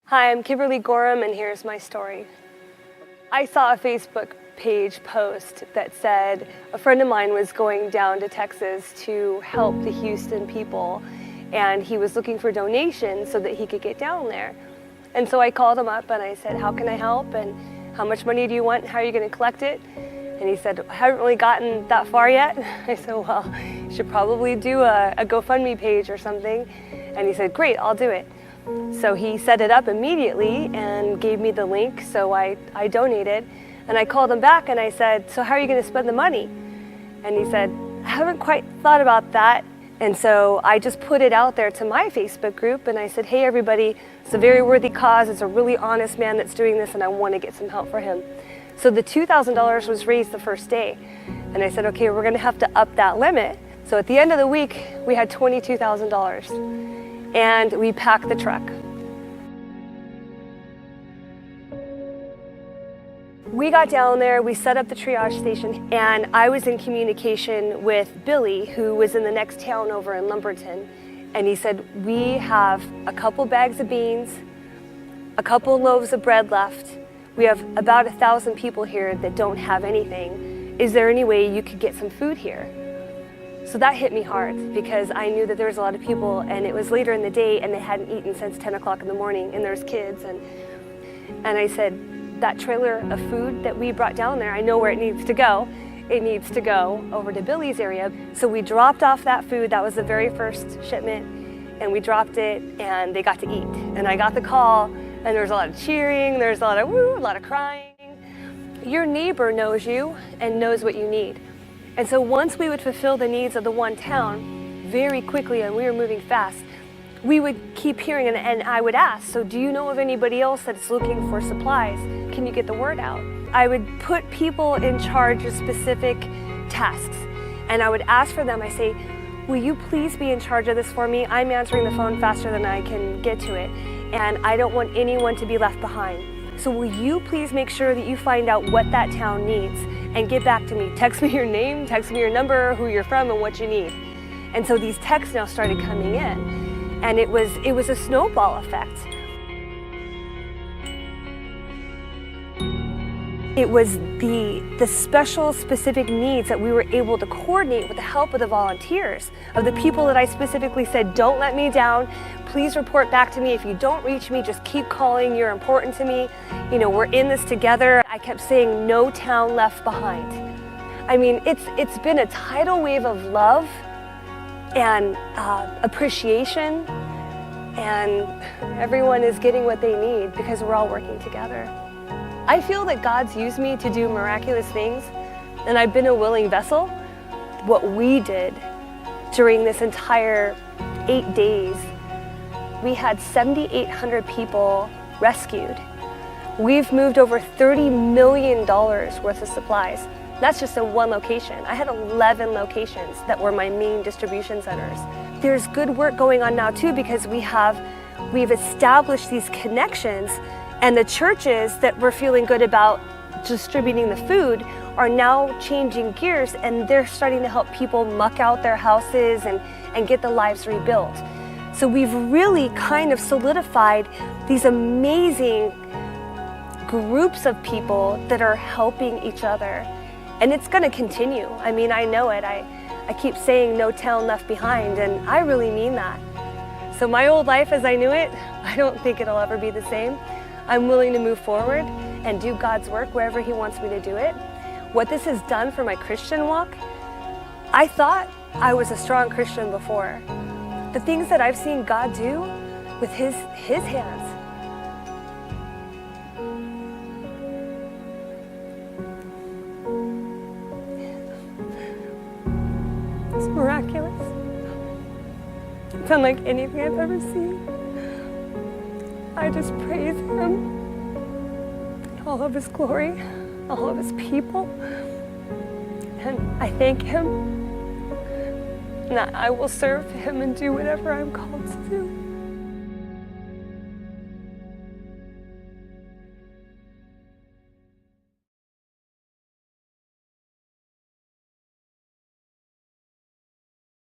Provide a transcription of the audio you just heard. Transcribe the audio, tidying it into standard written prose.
Hi, I'm Kimberly Goreham, and here's my story. I saw a Facebook page post that said a friend of mine was going down to Texas to help the Houston people, and he was looking for donations so that he could get down there. And so I called him up and I said, how can I help, and how much money do you want, and how are you going to collect it? And he said, I haven't really gotten that far yet. I said, well, you should probably do a GoFundMe page or something. And he said, great, I'll do it. So he set it up immediately and gave me the link, so I donated. And I called him back and I said, so how are you going to spend the money? And he said, I haven't quite thought about that. And so I just put it out there to my Facebook group and I said, hey everybody, it's a very worthy cause, it's a really honest man that's doing this and I want to get some help for him. So the $2,000 was raised the first day. And I said, okay, we're going to have to up that limit. So at the end of the week, we had $22,000. And we packed the truck. We got down there, we set up the triage station, and I was in communication with Billy, who was in the next town over in Lumberton. And he said, we have a couple bags of beans, a couple loaves of bread left. We have about 1,000 people here that don't have anything. Is there any way you could get some food here? So that hit me hard because I knew that there was a lot of people and it was later in the day and they hadn't eaten since 10 o'clock in the morning and there's kids. And I said, that trailer of food that we brought down there, I know where it needs to go. It needs to go over to Billy's area. So we dropped off that food. That was the very first shipment. And we dropped it and they got to eat. And I got the call and there was a lot of cheering, there's a lot of woo, a lot of crying. Your neighbor knows you and knows what you need. And so once we would fulfill the needs of the one town very quickly, and we were moving fast, we would keep hearing, and I would ask, so do you know of anybody else that's looking for supplies? Can you get the word out? I would put people in charge of specific tasks, and I would ask for them, I say, will you please be in charge of this for me? I'm answering the phone faster than I can get to it, and I don't want anyone to be left behind. So will you please make sure that you find out what that town needs and get back to me. Text me your name, text me your number, who you're from, and what you need. And so these texts now started coming in, and it was a snowball effect. It was the special, specific needs that we were able to coordinate with the help of the volunteers, of the people that I specifically said, don't let me down, please report back to me. If you don't reach me, just keep calling, you're important to me. You know, we're in this together. I kept saying, no town left behind. I mean, it's been a tidal wave of love and appreciation, and everyone is getting what they need because we're all working together. I feel that God's used me to do miraculous things, and I've been a willing vessel. What we did during this entire 8 days, we had 7,800 people rescued. We've moved over $30 million worth of supplies. That's just in one location. I had 11 locations that were my main distribution centers. There's good work going on now too, because we've established these connections. And the churches that were feeling good about distributing the food are now changing gears, and they're starting to help people muck out their houses and get the lives rebuilt. So we've really kind of solidified these amazing groups of people that are helping each other. And it's going to continue. I mean, I know it. I keep saying no town left behind, and I really mean that. So my old life as I knew it, I don't think it'll ever be the same. I'm willing to move forward and do God's work wherever He wants me to do it. What this has done for my Christian walk, I thought I was a strong Christian before. The things that I've seen God do with His hands. It's miraculous. It's unlike anything I've ever seen. I just praise Him, all of His glory, all of His people, and I thank Him, and I will serve Him and do whatever I'm called to do.